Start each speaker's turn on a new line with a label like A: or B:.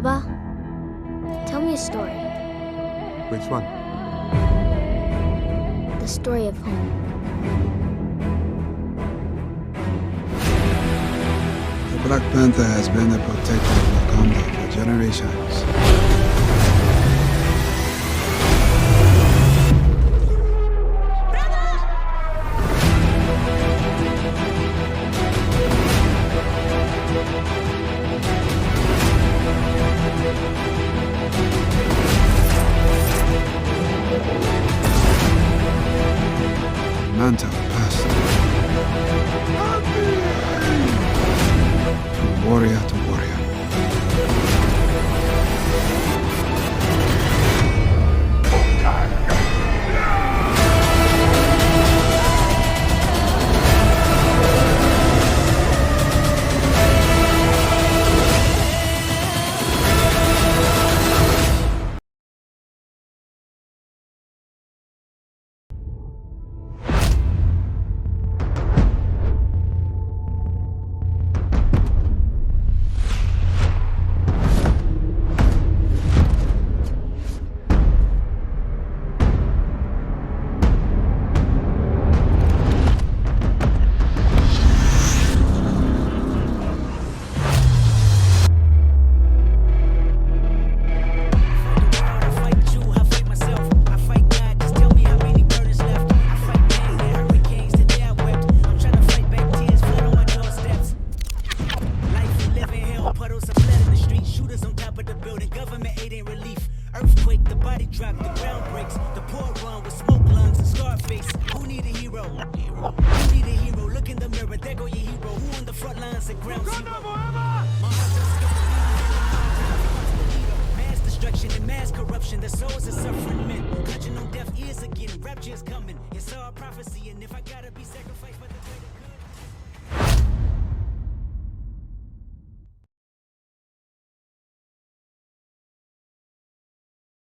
A: Baba, tell me a story.
B: Which one?
A: The story of home.
C: The Black Panther has been the protector of Wakanda for generations. Mantle passed from warrior to warrior.
D: Earthquake, the body drop, the ground breaks. The poor run with smoke lungs and Scarface. Who need a hero? Who need a hero? Look in the mirror, there go your hero. Who on the front lines and ground zero? Mass destruction and mass corruption. The souls of suffering men. Clutching on deaf ears again. Rapture is coming. It's all prophecy, and if I